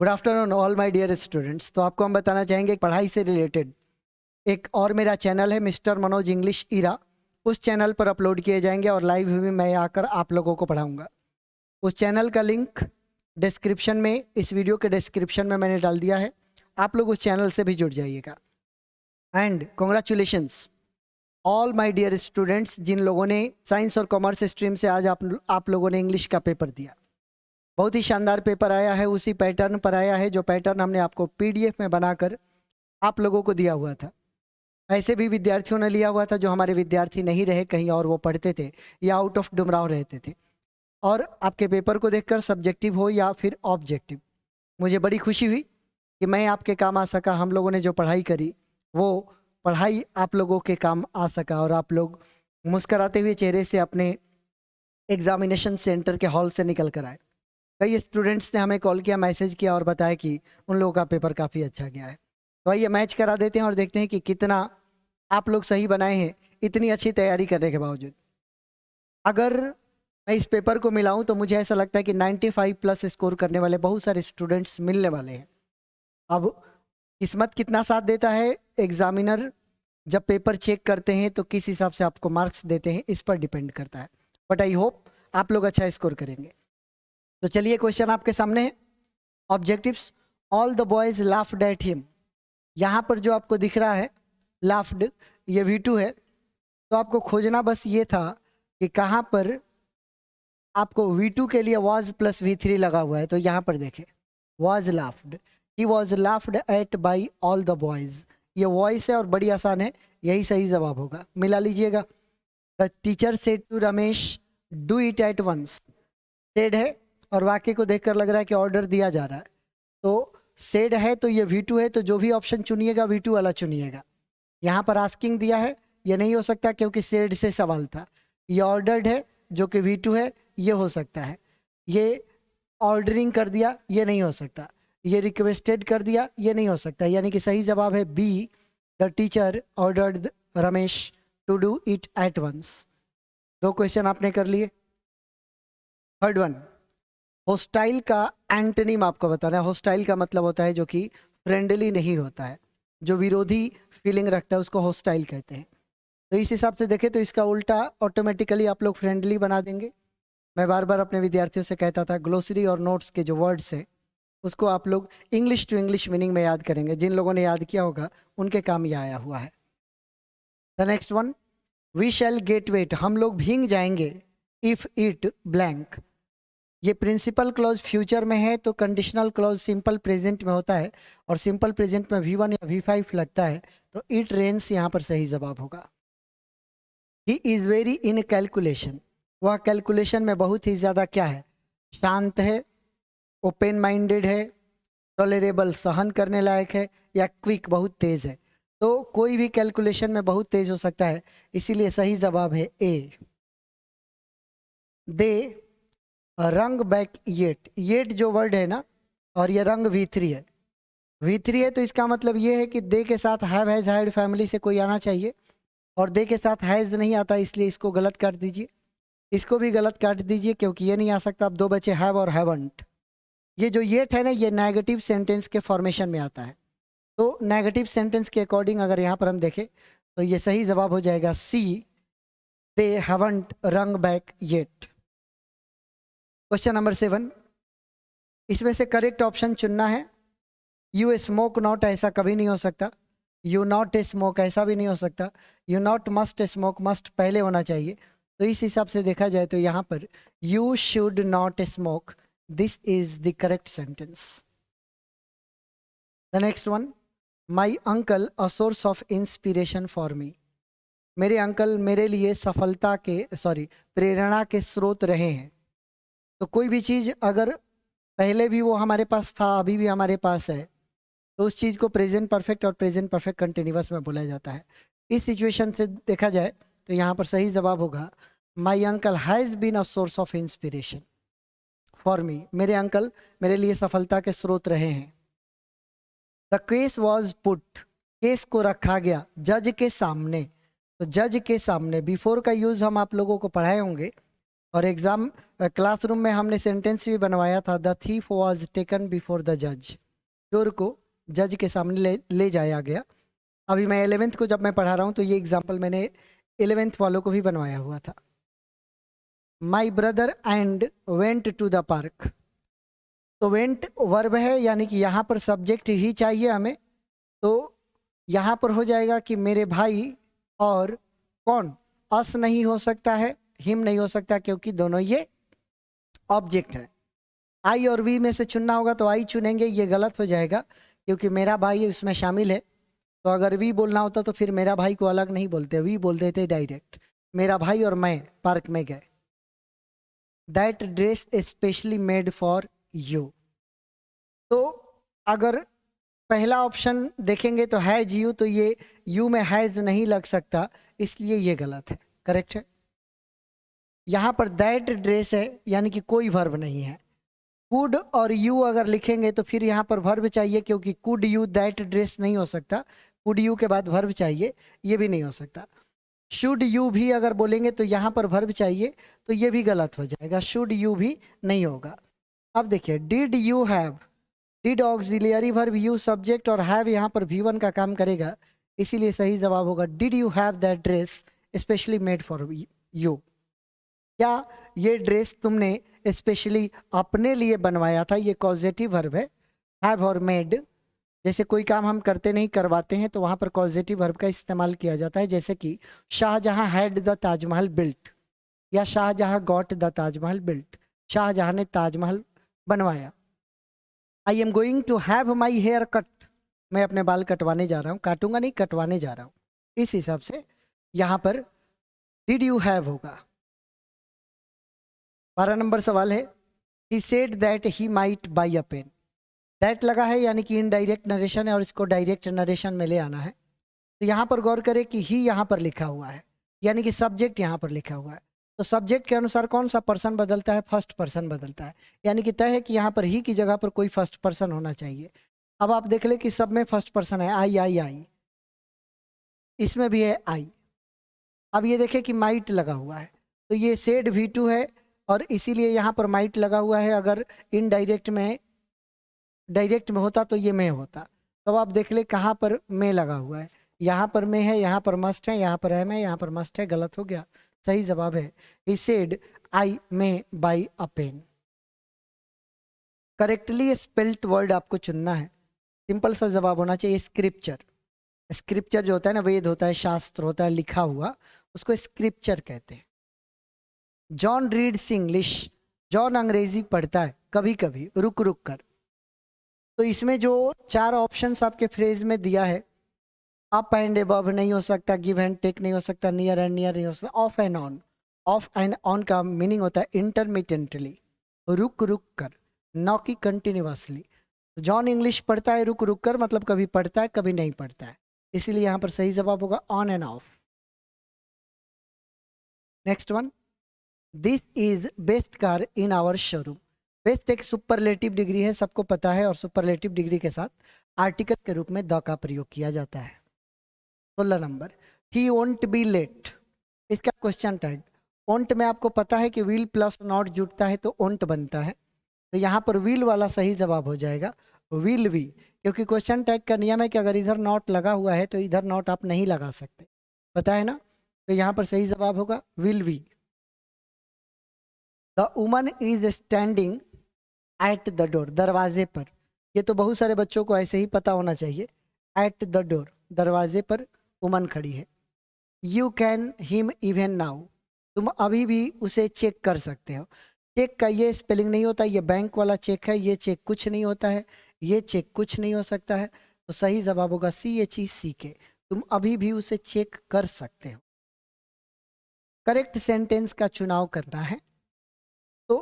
Good afternoon all my dear students. तो आपको हम बताना चाहेंगे पढ़ाई से रिलेटेड एक और मेरा चैनल है मिस्टर मनोज इंग्लिश ईरा। उस चैनल पर अपलोड किए जाएंगे और लाइव भी मैं आकर आप लोगों को पढ़ाऊंगा। उस चैनल का लिंक डिस्क्रिप्शन में, इस वीडियो के डिस्क्रिप्शन में मैंने डाल दिया है। आप लोग उस चैनल से भी जुड़ जाइएगा। And congratulations all my dear students, जिन लोगों ने साइंस और कॉमर्स स्ट्रीम से आज आप लोगों ने इंग्लिश का पेपर दिया। बहुत ही शानदार पेपर आया है, उसी पैटर्न पर आया है जो पैटर्न हमने आपको पीडीएफ में बनाकर आप लोगों को दिया हुआ था। ऐसे भी विद्यार्थियों ने लिया हुआ था जो हमारे विद्यार्थी नहीं रहे, कहीं और वो पढ़ते थे या आउट ऑफ डुमराव रहते थे। और आपके पेपर को देखकर सब्जेक्टिव हो या फिर ऑब्जेक्टिव, मुझे बड़ी खुशी हुई कि मैं आपके काम आ सका। हम लोगों ने जो पढ़ाई करी वो पढ़ाई आप लोगों के काम आ सका और आप लोग मुस्कराते हुए चेहरे से अपने एग्जामिनेशन सेंटर के हॉल से निकल कर आए। कई स्टूडेंट्स ने हमें कॉल किया, मैसेज किया और बताया कि उन लोगों का पेपर काफ़ी अच्छा गया है। तो आइए मैच करा देते हैं और देखते हैं कि कितना आप लोग सही बनाए हैं इतनी अच्छी तैयारी करने के बावजूद। अगर मैं इस पेपर को मिलाऊं तो मुझे ऐसा लगता है कि 95 प्लस स्कोर करने वाले बहुत सारे स्टूडेंट्स मिलने वाले हैं। अब किस्मत कितना साथ देता है, एग्जामिनर जब पेपर चेक करते हैं तो किस हिसाब से आपको मार्क्स देते हैं, इस पर डिपेंड करता है। बट आई होप आप लोग अच्छा स्कोर करेंगे। तो चलिए क्वेश्चन आपके सामने है। Objectives, all the boys laughed at him. यहाँ पर जो आपको दिख रहा है लाफ्ड, ये V2 है। तो आपको खोजना बस ये था कि कहाँ पर आपको V2 के लिए was प्लस V3 लगा हुआ है। तो यहाँ पर देखें, was laughed, he was laughed at by all the boys। ये वॉइस है और बड़ी आसान है, यही सही जवाब होगा, मिला लीजिएगा। The teacher said to Ramesh do it at once. Said है और वाक्य को देखकर लग रहा है कि ऑर्डर दिया जा रहा है। तो सेड है तो ये V2 है, तो जो भी ऑप्शन चुनिएगा V2 वाला चुनिएगा। यहाँ पर आस्किंग दिया है, ये नहीं हो सकता क्योंकि सेड से सवाल था। ये ऑर्डर्ड है जो कि V2 है, ये हो सकता है। ये ऑर्डरिंग कर दिया, ये नहीं हो सकता। ये रिक्वेस्टेड कर दिया, ये नहीं हो सकता। यानी कि सही जवाब है B, the teacher ordered Ramesh to do it at once. 2 question आपने कर लिए। थर्ड वन, होस्टाइल का एंटोनिम आपको बताना है। होस्टाइल का मतलब होता है जो कि फ्रेंडली नहीं होता है, जो विरोधी फीलिंग रखता है उसको होस्टाइल कहते हैं। तो इस हिसाब से देखें तो इसका उल्टा ऑटोमेटिकली आप लोग फ्रेंडली बना देंगे। मैं बार बार अपने विद्यार्थियों से कहता था ग्लोसरी और नोट्स के जो वर्ड्स है उसको आप लोग इंग्लिश टू इंग्लिश मीनिंग में याद करेंगे। जिन लोगों ने याद किया होगा उनके काम ये आया हुआ है। The next one, we shall get wet. हम लोग भींग जाएंगे इफ इट ब्लैंक। ये प्रिंसिपल क्लॉज फ्यूचर में है तो कंडीशनल क्लॉज सिंपल प्रेजेंट में होता है और सिंपल प्रेजेंट में V1 या V5 लगता है। तो इट रेन्स यहाँ पर सही जवाब होगा। He is very in calculation. वह कैलकुलेशन में बहुत ही ज़्यादा क्या है, शांत है, ओपन माइंडेड है, टॉलरेबल सहन करने लायक है, या क्विक बहुत तेज है। तो कोई भी कैलकुलेशन में बहुत तेज हो सकता है, इसीलिए सही जवाब है ए। दे रंग बैक येट। येट जो वर्ड है ना, और ये रंग V3 है। V3 है तो इसका मतलब ये है कि दे के साथ हैव हैज हैड फैमिली से कोई आना चाहिए, और दे के साथ हैज नहीं आता, इसलिए इसको गलत काट दीजिए। इसको भी गलत काट दीजिए क्योंकि ये नहीं आ सकता। अब 2 बचे हैव और हैवंट। ये जो येट है ना, ये नेगेटिव सेंटेंस के फॉर्मेशन में आता है। तो नेगेटिव सेंटेंस के अकॉर्डिंग अगर यहाँ पर हम देखें तो ये सही जवाब हो जाएगा सी, दे हैवंट रंग बैक येट। क्वेश्चन नंबर 7, इसमें से करेक्ट ऑप्शन चुनना है। यू स्मोक नॉट, ऐसा कभी नहीं हो सकता। यू नॉट स्मोक, ऐसा भी नहीं हो सकता। You not must smoke, must पहले होना चाहिए। तो इस हिसाब से देखा जाए तो यहाँ पर you should not smoke, this is the correct sentence. The next one, my uncle a source of inspiration for me. मेरे अंकल मेरे लिए सफलता के प्रेरणा के स्रोत रहे हैं। तो कोई भी चीज़ अगर पहले भी वो हमारे पास था, अभी भी हमारे पास है, तो उस चीज़ को प्रेजेंट परफेक्ट और प्रेजेंट परफेक्ट कंटिन्यूअस में बोला जाता है। इस सिचुएशन से देखा जाए तो यहाँ पर सही जवाब होगा my uncle has been a source of inspiration for me. मेरे अंकल मेरे लिए सफलता के स्रोत रहे हैं। The case was put, case को रखा गया जज के सामने। तो जज के सामने बिफोर का यूज़ हम आप लोगों को पढ़ाए होंगे और एग्जाम क्लासरूम में हमने सेंटेंस भी बनवाया था, the thief was taken before the जज। चोर को जज के सामने ले जाया गया। अभी मैं 11th को जब मैं पढ़ा रहा हूँ तो ये एग्जाम्पल मैंने 11th वालों को भी बनवाया हुआ था। My brother and went to the park. तो वेंट वर्ब है, यानी कि यहाँ पर सब्जेक्ट ही चाहिए हमें, तो यहाँ पर हो जाएगा कि मेरे भाई और कौन, अस नहीं हो सकता है, हिम नहीं हो सकता, क्योंकि दोनों ये ऑब्जेक्ट है। आई और वी में से चुनना होगा तो आई चुनेंगे, ये गलत हो जाएगा क्योंकि मेरा भाई उसमें शामिल है। तो अगर वी बोलना होता तो फिर मेरा भाई को अलग नहीं बोलते, वी बोल देते डायरेक्ट। मेरा भाई और मैं पार्क में गए। That dress specially made for you. तो अगर पहला ऑप्शन देखेंगे तो हैज यू, तो ये यू में हैज नहीं लग सकता, इसलिए ये गलत है। करेक्ट है। यहाँ पर दैट ड्रेस है, यानी कि कोई वर्ब नहीं है। कुड और यू अगर लिखेंगे तो फिर यहाँ पर वर्ब चाहिए, क्योंकि कुड यू दैट ड्रेस नहीं हो सकता, कुड यू के बाद वर्ब चाहिए, ये भी नहीं हो सकता। शुड यू भी अगर बोलेंगे तो यहाँ पर वर्ब चाहिए, तो ये भी गलत हो जाएगा, शुड यू भी नहीं होगा। अब देखिए, did you have, did auxiliary verb, you subject और हैव यहाँ पर V1 का काम करेगा, इसीलिए सही जवाब होगा did you have that dress specially made for you. क्या ये ड्रेस तुमने स्पेशली अपने लिए बनवाया था, ये कॉजेटिव वर्ब है। हैव और मेड, जैसे कोई काम हम करते नहीं करवाते हैं तो वहाँ पर कॉजेटिव वर्ब का इस्तेमाल किया जाता है, जैसे कि Shah Jahan had the Taj Mahal built, या Shah Jahan got the Taj Mahal built, Shah Jahan ने ताजमहल बनवाया। I am going to have my hair cut, मैं अपने बाल कटवाने जा रहा हूँ, काटूंगा नहीं, कटवाने जा रहा हूँ। इस हिसाब से यहाँ पर डिड यू हैव होगा। 12 नंबर सवाल है, he said that he might buy a pen. That लगा है, यानी कि इनडायरेक्ट नरेशन है और इसको डायरेक्ट नरेशन में ले आना है। तो यहाँ पर गौर करें कि ही यहाँ पर लिखा हुआ है, यानी कि सब्जेक्ट यहाँ पर लिखा हुआ है। तो सब्जेक्ट के अनुसार कौन सा पर्सन बदलता है, फर्स्ट पर्सन बदलता है, यानी कि तय है कि यहाँ पर ही की जगह पर कोई फर्स्ट पर्सन होना चाहिए। अब आप देख ले कि सब में फर्स्ट पर्सन है, आई आई आई, इसमें भी है आई। अब ये देखें कि माइट लगा हुआ है, तो ये सेड V2 है और इसीलिए यहाँ पर माइट लगा हुआ है। अगर इनडायरेक्ट में, डायरेक्ट में होता तो ये में होता। तो आप देख ले कहाँ पर में लगा हुआ है, यहाँ पर में है, यहाँ पर मस्ट है, यहाँ पर है में, यहाँ पर मस्ट है, गलत हो गया। सही जवाब है he said I may buy a pen. Correctly spelled word आपको चुनना है, सिंपल सा जवाब होना चाहिए स्क्रिप्चर। स्क्रिप्चर जो होता है ना, वेद होता है, शास्त्र होता है, लिखा हुआ, उसको स्क्रिप्चर कहते हैं। जॉन रीड्स इंग्लिश, जॉन अंग्रेजी पढ़ता है कभी कभी, रुक रुक कर। तो इसमें जो 4 ऑप्शंस आपके फ्रेज में दिया है, अप एंड अबव नहीं हो सकता, गिव एंड टेक नहीं हो सकता, नियर एंड नियर नहीं हो सकता, of and on. Of and on का मीनिंग होता है इंटरमिटेंटली, रुक रुक कर, नॉ की कंटिन्यूअसली। जॉन इंग्लिश पढ़ता है रुक रुक कर, मतलब कभी पढ़ता है कभी नहीं पढ़ता है, इसीलिए यहाँ पर सही जवाब होगा on and off. Next one, this is best car in our showroom. Best एक सुपरलेटिव डिग्री है, सबको पता है, और सुपरलेटिव डिग्री के साथ आर्टिकल के रूप में द का प्रयोग किया जाता है। 16 number, he won't be late, इसका क्वेश्चन टैग। वोंट में आपको पता है कि विल प्लस नॉट जुड़ता है तो वोंट बनता है, तो यहाँ पर विल वाला सही जवाब हो जाएगा, विल बी, क्योंकि क्वेश्चन टैग का नियम है कि अगर इधर नॉट लगा हुआ है तो इधर नॉट आप नहीं लगा सकते, पता है ना। तो यहाँ पर सही जवाब होगा will be. The woman is standing at the door, दरवाजे पर। ये तो बहुत सारे बच्चों को ऐसे ही पता होना चाहिए, एट द डोर, दरवाजे पर वुमन खड़ी है। You can him even now, तुम अभी भी उसे चेक कर सकते हो। चेक का ये स्पेलिंग नहीं होता, ये बैंक वाला चेक है, ये चेक कुछ नहीं होता है, ये चेक कुछ नहीं हो सकता है। तो सही जवाब होगा CHECK, तुम अभी भी उसे चेक कर सकते हो। करेक्ट सेंटेंस का चुनाव करना है, तो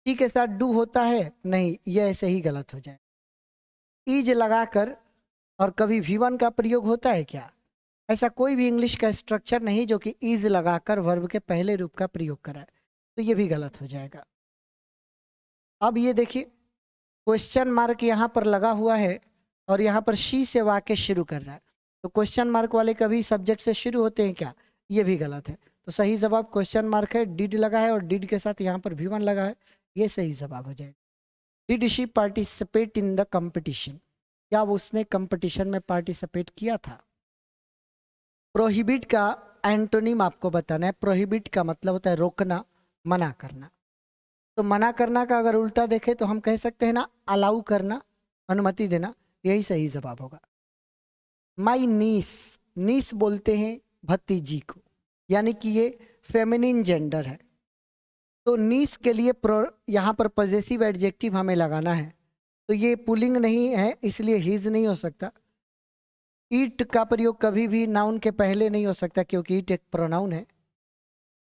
टी के साथ डू होता है, नहीं, ये ऐसे ही गलत हो जाए। ईज लगाकर और कभी V1 का प्रयोग होता है क्या? ऐसा कोई भी इंग्लिश का स्ट्रक्चर नहीं जो कि ईज लगाकर वर्ब के पहले रूप का प्रयोग कराए, तो ये भी गलत हो जाएगा। अब ये देखिए, क्वेश्चन मार्क यहाँ पर लगा हुआ है और यहाँ पर शी से वाक्य शुरू कर रहा है, तो क्वेश्चन मार्क वाले कभी सब्जेक्ट से शुरू होते हैं क्या? ये भी गलत है। तो सही जवाब क्वेश्चन मार्क है, डिड लगा है और डिड के साथ यहाँ पर V1 लगा है, ये सही जवाब हो जाएगा। Did she participate in the competition, क्या वो उसने कंपटीशन में पार्टिसिपेट किया था। प्रोहिबिट का एंटोनिम आपको बताना है। प्रोहिबिट का मतलब होता है रोकना, मना करना। तो मना करना का अगर उल्टा देखें तो हम कह सकते हैं ना अलाउ करना, अनुमति देना, यही सही जवाब होगा। माई नीस, नीस बोलते हैं भतीजी को, यानी कि ये फेमिनिन जेंडर है। तो नीस के लिए यहाँ पर पॉजेसिव एडजेक्टिव हमें लगाना है, तो ये पुलिंग नहीं है इसलिए हिज नहीं हो सकता। ईट का प्रयोग कभी भी नाउन के पहले नहीं हो सकता क्योंकि ईट एक प्रोनाउन है।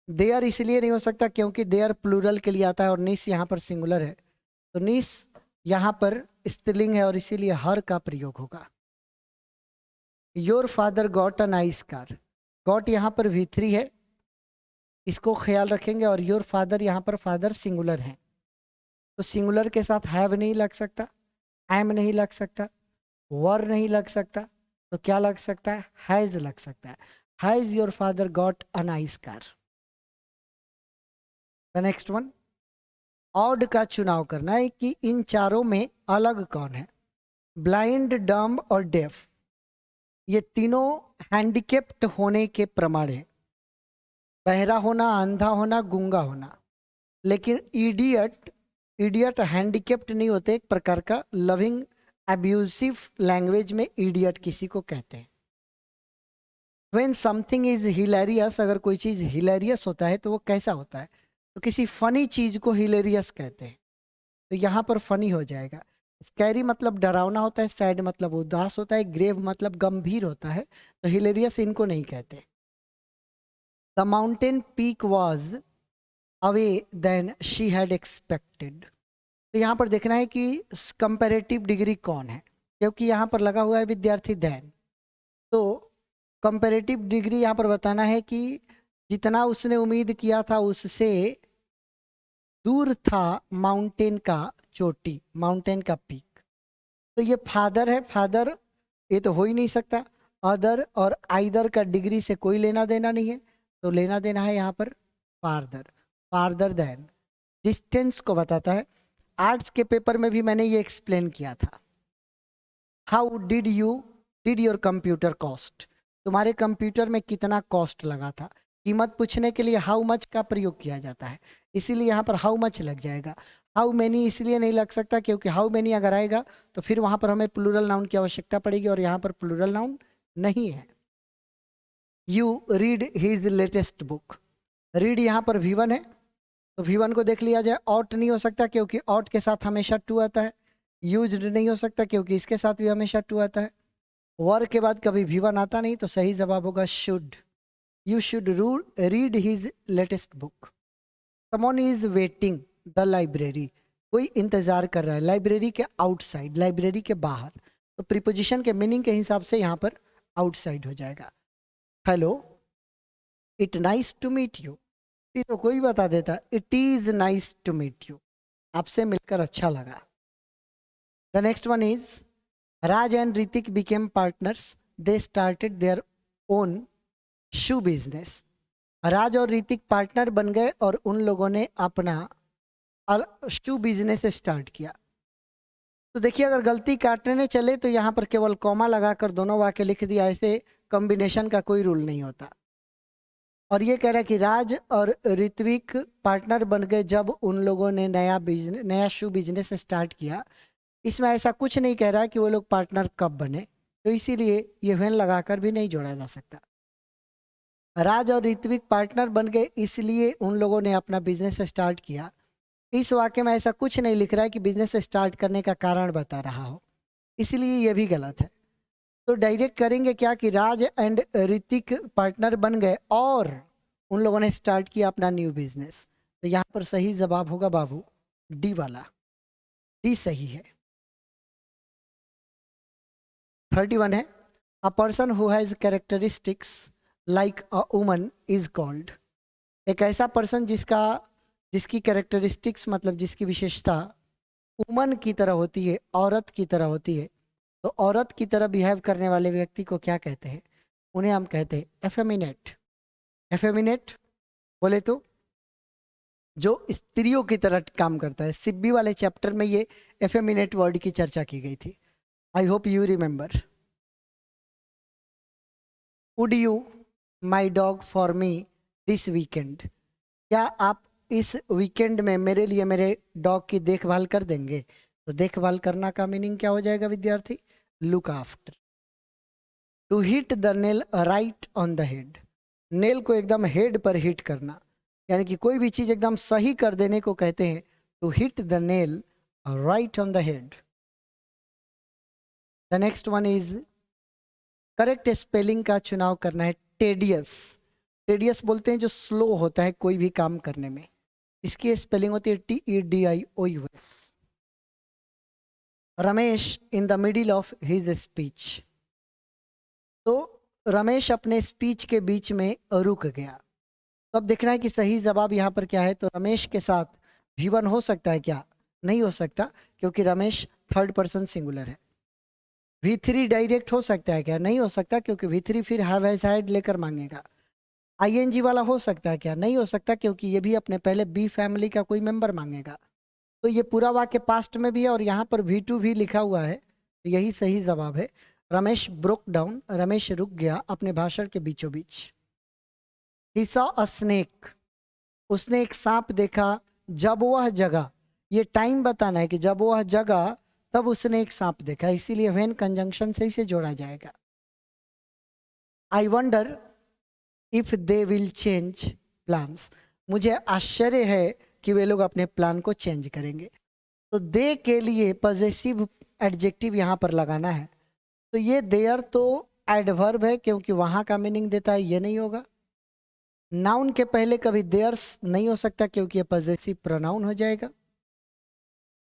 देयर इसलिए नहीं हो सकता क्योंकि देयर प्लूरल के लिए आता है और नीस यहाँ पर सिंगुलर है, तो नीस यहाँ पर स्त्रीलिंग है और इसीलिए हर का प्रयोग होगा। Your father got a nice car, got यहाँ पर V3 है, इसको ख्याल रखेंगे। और योर फादर यहाँ पर फादर सिंगुलर है, तो सिंगुलर के साथ हैव नहीं लग सकता, एम नहीं लग सकता, वर नहीं लग सकता, तो क्या लग सकता है, हैज लग सकता है। Has your father got a nice car. The next one, odd का चुनाव करना है कि इन चारों में अलग कौन है। ब्लाइंड, डम्ब और डेफ, ये तीनों हैंडिकेप्ट होने के प्रमाण है। बहरा होना, अंधा होना, गूंगा होना। लेकिन इडियट, इडियट हैंडिकेप्ट नहीं होते, एक प्रकार का लविंग अब्यूसिव लैंग्वेज में इडियट किसी को कहते हैं। व्हेन समथिंग इज हिलेरियस, अगर कोई चीज़ हिलेरियस होता है तो वो कैसा होता है, तो किसी फनी चीज़ को हिलेरियस कहते हैं, तो यहाँ पर फनी हो जाएगा। स्कैरी मतलब डरावना होता है, सैड मतलब उदास होता है, ग्रेव मतलब गंभीर होता है, तो हिलेरियस इनको नहीं कहते। The mountain peak was away then she had expected, तो यहाँ पर देखना है कि कंपैरेटिव डिग्री कौन है, क्योंकि यहाँ पर लगा हुआ है विद्यार्थी देन, तो कंपैरेटिव डिग्री यहाँ पर बताना है कि जितना उसने उम्मीद किया था उससे दूर था माउंटेन का चोटी, माउंटेन का पीक। तो ये फादर है, फादर ये तो हो ही नहीं सकता। अदर और आइदर का डिग्री से कोई लेना देना नहीं है, तो लेना देना है यहाँ पर फादर, फादर देन। डिस्टेंस को बताता है। आर्ट्स के पेपर में भी मैंने ये एक्सप्लेन किया था। How did your computer cost, तुम्हारे कंप्यूटर में कितना कॉस्ट लगा था। कीमत पूछने के लिए हाउ मच का प्रयोग किया जाता है, इसीलिए यहाँ पर हाउ मच लग जाएगा। हाउ मैनी इसलिए नहीं लग सकता क्योंकि हाउ मैनी अगर आएगा तो फिर वहाँ पर हमें प्लूरल नाउन की आवश्यकता पड़ेगी और यहाँ पर प्लूरल नाउन नहीं है। You read his latest book, read यहाँ पर V1 है, तो V1 को देख लिया जाए। ऑट नहीं हो सकता क्योंकि ऑट के साथ हमेशा टू आता है। यूज्ड नहीं हो सकता क्योंकि इसके साथ भी हमेशा टू आता है। वर के बाद कभी V1 आता नहीं, तो सही जवाब होगा should. You should read his latest book. Someone is waiting the library, कोई इंतजार कर रहा है लाइब्रेरी के आउटसाइड, लाइब्रेरी के बाहर, तो प्रीपोजिशन के मीनिंग के हिसाब से यहाँ पर आउटसाइड हो जाएगा। Hello, it nice to meet you, ये तो कोई बता देता, it is nice to meet you, आपसे मिलकर अच्छा लगा। The next one is Raj and Hrithik became partners, they started their own shoe business. Raj और ऋतिक पार्टनर बन गए और उन लोगों ने अपना शू बिजनेस स्टार्ट किया। तो देखिए अगर गलती काटने चले तो यहाँ पर केवल कॉमा लगाकर दोनों वाक्य लिख दिया, ऐसे कॉम्बिनेशन का कोई रूल नहीं होता। और ये कह रहा है कि राज और ऋत्विक पार्टनर बन गए जब उन लोगों ने नया शू बिजनेस स्टार्ट किया। इसमें ऐसा कुछ नहीं कह रहा है कि वो लोग पार्टनर कब बने, तो इसीलिए ये व्हेन लगाकर भी नहीं जोड़ा जा सकता। राज और ऋत्विक पार्टनर बन गए इसलिए उन लोगों ने अपना बिजनेस स्टार्ट किया। इस वाक्य में ऐसा कुछ नहीं लिख रहा है कि बिजनेस स्टार्ट करने का कारण बता रहा हो, इसलिए ये भी गलत है। तो डायरेक्ट करेंगे क्या कि राज एंड ऋतिक पार्टनर बन गए और उन लोगों ने स्टार्ट किया अपना न्यू बिजनेस। तो यहाँ पर सही जवाब होगा बाबू डी वाला, डी सही है। 31 है, a person who has characteristics like a woman is called. एक ऐसा पर्सन जिसकी कैरेक्टरिस्टिक्स मतलब जिसकी विशेषता वुमन की तरह होती है, औरत की तरह होती है, तो औरत की तरह बिहेव करने वाले व्यक्ति को क्या कहते हैं, उन्हें हम कहते हैं एफेमिनेट। एफेमिनेट बोले तो जो स्त्रियों की तरह काम करता है। सिब्बी वाले चैप्टर में ये एफेमिनेट वर्ड की चर्चा की गई थी। I hope you remember. Would you my dog for me this weekend? क्या आप इस वीकेंड में मेरे लिए मेरे डॉग की देखभाल कर देंगे? तो देखभाल करना का मीनिंग क्या हो जाएगा विद्यार्थी? Look after. To hit the nail right on the head. Nail को एकदम हेड पर हिट करना, यानी कि कोई भी चीज एकदम सही कर देने को कहते हैं। To hit the nail right on the head. The next one is correct spelling का चुनाव करना है। टेडियस। टेडियस बोलते हैं जो स्लो होता है कोई भी काम करने में। इसकी स्पेलिंग होती है TEDIOUS। Ramesh in the middle of his speech. तो रमेश अपने स्पीच के बीच में रुक गया। तो अब देखना है कि सही जवाब यहाँ पर क्या है। तो रमेश के साथ V1 हो सकता है क्या? नहीं हो सकता, क्योंकि रमेश थर्ड पर्सन सिंगुलर है। V3 डायरेक्ट हो सकता है क्या? नहीं हो सकता, क्योंकि V3 फिर हैव हैज हैड लेकर मांगेगा। ING वाला हो सकता है क्या? नहीं हो सकता, क्योंकि ये भी अपने पहले बी फैमिली का कोई मेंबर मांगेगा। तो ये पूरा वाक्य पास्ट में भी है और यहाँ पर V2 भी लिखा हुआ है। तो यही सही जवाब है। Ramesh broke down. रमेश रुक गया अपने भाषण के बीचों बीच। He saw a snake. उसने एक सांप देखा जब वह जगा। ये टाइम बताना है कि जब वह जगा तब उसने एक सांप देखा, इसीलिए व्हेन कंजंक्शन से इसे जोड़ा जाएगा। I wonder if they will change plans. मुझे आश्चर्य है कि वे लोग अपने प्लान को चेंज करेंगे। तो दे के लिए पॉजेसिव एडजेक्टिव यहाँ पर लगाना है। तो ये देयर तो एडवर्ब है, क्योंकि वहां का मीनिंग देता है, ये नहीं होगा। नाउन के पहले कभी देयर्स नहीं हो सकता, क्योंकि ये पॉजेसिव प्रोनाउन हो जाएगा।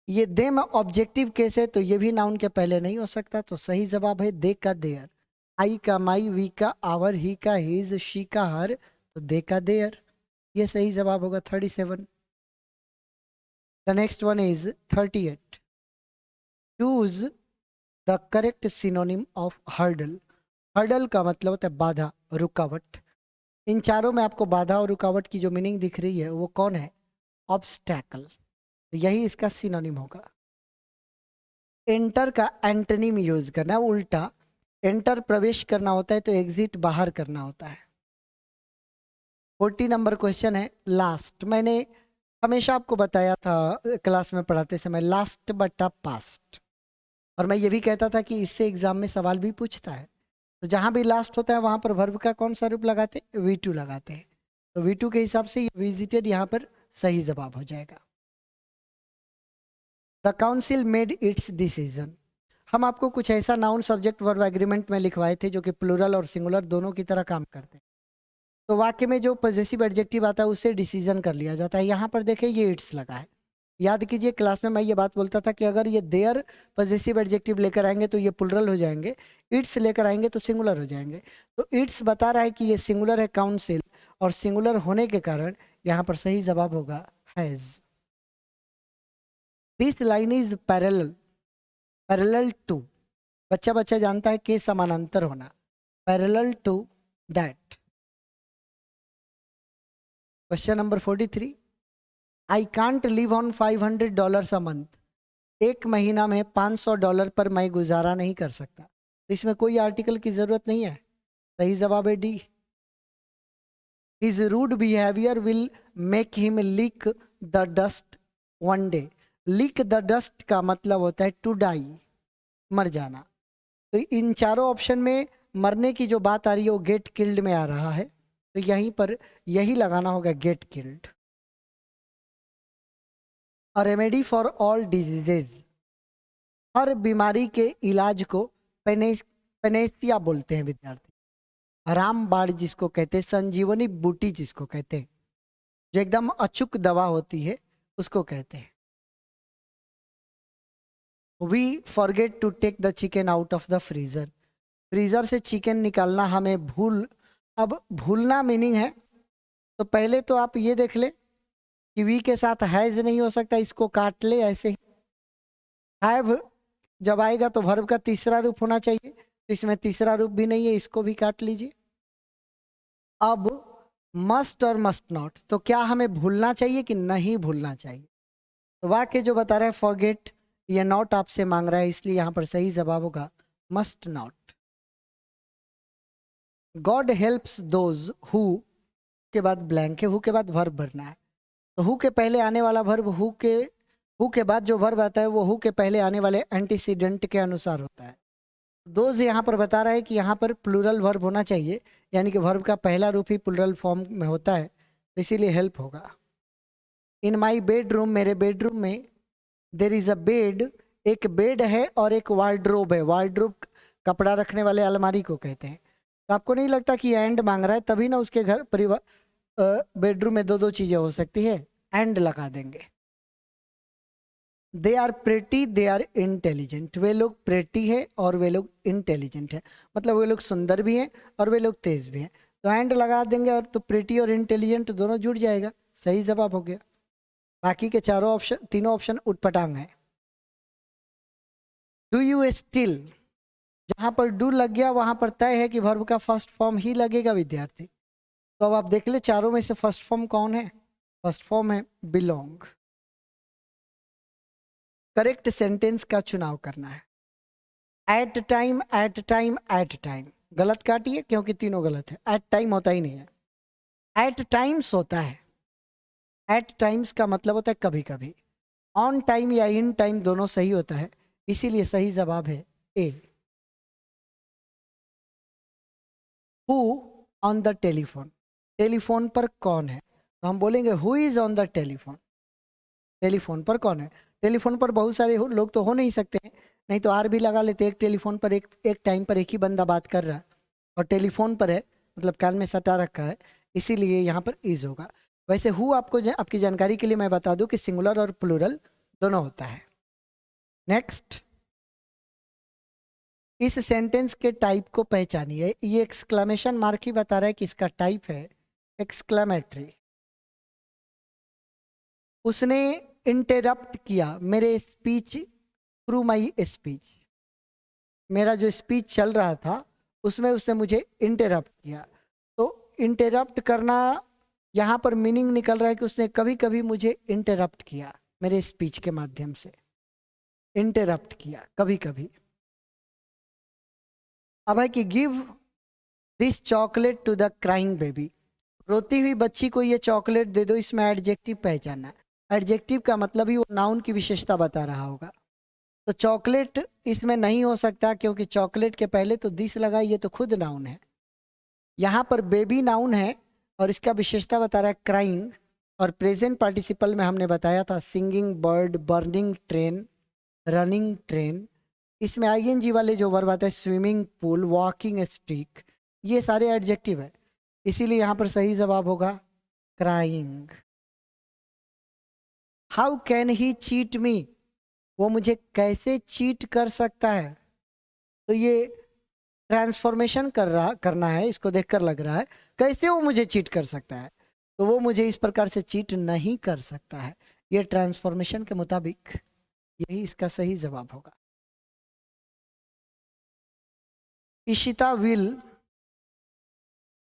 ये देम ऑब्जेक्टिव केस है, तो ये भी नाउन के पहले नहीं हो सकता। तो सही जवाब है दे का देयर। आई का माई, वी का आवर, ही का हिज, शी का हर, तो दे का देयर। ये सही जवाब होगा 37। The next one is 38। Choose the correct synonym of hurdle. Hurdle का मतलब होता है बाधा, रुकावट। इन चारों में आपको बाधा और रुकावट की जो मीनिंग दिख रही है वो कौन है? ऑब्स्टैकल। तो यही इसका सिनोनिम होगा। एंटर का एंटोनिम यूज करना है उल्टा। एंटर प्रवेश करना होता है, तो एग्जिट बाहर करना होता है। 40 नंबर क्वेश्चन है लास्ट। मैंने हमेशा आपको बताया था क्लास में पढ़ाते समय, लास्ट बटा पास्ट। और मैं ये भी कहता था कि इससे एग्जाम में सवाल भी पूछता है। तो जहां भी लास्ट होता है वहां पर वर्ब का कौन सा रूप लगाते हैं? V2 लगाते हैं। तो V2 के हिसाब से विजिटेड यहाँ पर सही जवाब हो जाएगा। The council made it's decision. हम आपको कुछ ऐसा नाउन सब्जेक्ट वर्ब एग्रीमेंट में लिखवाए थे जो कि प्लूरल और सिंगुलर दोनों की तरह काम करते हैं। तो वाक्य में जो पॉजेसिव एडजेक्टिव आता है उससे डिसीजन कर लिया जाता है। यहाँ पर देखें ये इट्स लगा है। याद कीजिए क्लास में मैं ये बात बोलता था कि अगर ये देयर पॉजेसिव एडजेक्टिव लेकर आएंगे तो ये प्लूरल हो जाएंगे, इट्स लेकर आएंगे तो सिंगुलर हो जाएंगे। तो इट्स बता रहा है कि ये सिंगुलर है काउंसिल, और सिंगुलर होने के कारण यहाँ पर सही जवाब होगा has. This line is parallel. Parallel to, बच्चा बच्चा जानता है कि समानांतर होना। Parallel to that. Question number 43। I can't live on $500 a month. एक महीना में $500 पर मैं गुजारा नहीं कर सकता। तो इसमें कोई आर्टिकल की जरूरत नहीं है। सही जवाब है D. His rude behaviour will make him lick the dust one day. Lick the dust का मतलब होता है टू डाई, मर जाना। तो इन चारों ऑप्शन में मरने की जो बात आ रही है वो गेट किल्ड में आ रहा है। तो यहीं पर यही लगाना होगा, get killed. A remedy for all diseases. हर बीमारी के इलाज को पेनेसिया बोलते हैं विद्यार्थी। रामबाण जिसको कहते हैं, संजीवनी बूटी जिसको कहते हैं, जो एकदम अचूक दवा होती है उसको कहते हैं। We forget to take the chicken out of the freezer. Freezer से चिकन निकालना हमें भूल। अब भूलना मीनिंग है, तो पहले तो आप ये देख ले कि वी के साथ हैज नहीं हो सकता, इसको काट ले ऐसे ही। हैव जब आएगा तो वर्ब का तीसरा रूप होना चाहिए, तो इसमें तीसरा रूप भी नहीं है, इसको भी काट लीजिए। अब मस्ट और मस्ट नॉट, तो क्या हमें भूलना चाहिए कि नहीं भूलना चाहिए? तो वाक्य जो बता रहा है फॉरगेट, ये नॉट आपसे मांग रहा है, इसलिए यहां पर सही जवाब होगा must not. God helps those who के बाद ब्लैंक है, हु के बाद वर्ब भरना है। तो हु के पहले आने वाला वर्ब हु के बाद जो वर्ब आता है वो हु के पहले आने वाले एंटीसीडेंट के अनुसार होता है। दोज यहाँ पर बता रहा है कि यहाँ पर प्लूरल वर्ब होना चाहिए, यानी कि वर्ब का पहला रूप ही प्लूरल फॉर्म में होता है, तो इसीलिए हेल्प होगा। इन माई बेडरूम, मेरे बेडरूम में, देर इज अ बेड, एक बेड है और एक वार्डरोब है। वार्डरोब कपड़ा रखने वाले अलमारी को कहते हैं। तो आपको नहीं लगता कि एंड मांग रहा है, तभी ना उसके घर परिवार बेडरूम में दो दो चीजें हो सकती है, एंड लगा देंगे। They are pretty, they are intelligent, वे लोग प्रेटी है और वे लोग इंटेलिजेंट है, मतलब वे लोग सुंदर भी हैं और वे लोग तेज भी हैं। तो एंड लगा देंगे और तो प्रेटी और इंटेलिजेंट दोनों जुड़ जाएगा, सही जवाब हो गया। बाकी के चारों ऑप्शन, तीनों ऑप्शन उटपटांग हैं। डू यू स्टिल, जहां पर डू लग गया वहां पर तय है कि वर्ब का फर्स्ट फॉर्म ही लगेगा विद्यार्थी। तो अब आप देख ले चारों में से फर्स्ट फॉर्म कौन है? फर्स्ट फॉर्म है बिलोंग। करेक्ट सेंटेंस का चुनाव करना है। At time, at time, at time, गलत काटिए क्योंकि तीनों गलत है। एट टाइम होता ही नहीं है, एट टाइम्स होता है। एट टाइम्स का मतलब होता है कभी कभी। ऑन टाइम या इन टाइम दोनों सही होता है, इसीलिए सही जवाब है A. Who on the telephone, telephone पर कौन है? तो हम बोलेंगे who is on the telephone. Telephone पर कौन है? टेलीफोन पर बहुत सारे लोग तो हो नहीं सकते हैं, नहीं तो आर भी लगा लेते। एक टेलीफोन पर एक टाइम पर एक ही बंदा बात कर रहा है और टेलीफोन पर है, मतलब कान में सटा रखा है, इसीलिए यहाँ पर इज होगा। वैसे हु आपको आपकी जानकारी के लिए मैं बता दूं कि सिंगुलर और प्लूरल दोनों होता है। नेक्स्ट, इस सेंटेंस के टाइप को पहचानिए। ये एक्सक्लेमेशन मार्क ही बता रहा है कि इसका टाइप है एक्सक्लेमेटरी। उसने इंटरप्ट किया मेरे स्पीच थ्रू माई स्पीच, मेरा जो स्पीच चल रहा था उसमें उसने मुझे इंटरप्ट किया। तो इंटरप्ट करना यहाँ पर मीनिंग निकल रहा है कि उसने कभी कभी मुझे इंटरप्ट किया मेरे स्पीच के माध्यम से, इंटरप्ट किया कभी कभी। अब है कि give this chocolate to the crying baby, रोती हुई बच्ची को ये चॉकलेट दे दो, इसमें एडजेक्टिव पहचानना है। एडजेक्टिव का मतलब ही वो नाउन की विशेषता बता रहा होगा। तो चॉकलेट इसमें नहीं हो सकता क्योंकि चॉकलेट के पहले तो दिस लगा, ये तो खुद नाउन है। यहाँ पर बेबी नाउन है और इसका विशेषता बता रहा है क्राइंग, और प्रेजेंट पार्टिसिपल में हमने बताया था singing bird, burning train, running train. इसमें आईएनजी वाले जो वर्ब आते हैं स्विमिंग पूल, वॉकिंग स्टिक, ये सारे एडजेक्टिव है, इसीलिए यहाँ पर सही जवाब होगा crying. How can he cheat मी, वो मुझे कैसे चीट कर सकता है? तो ये ट्रांसफॉर्मेशन करना है, इसको देखकर लग रहा है कैसे वो मुझे चीट कर सकता है, तो वो मुझे इस प्रकार से चीट नहीं कर सकता है। ये ट्रांसफॉर्मेशन के मुताबिक यही इसका सही जवाब होगा। Ishita will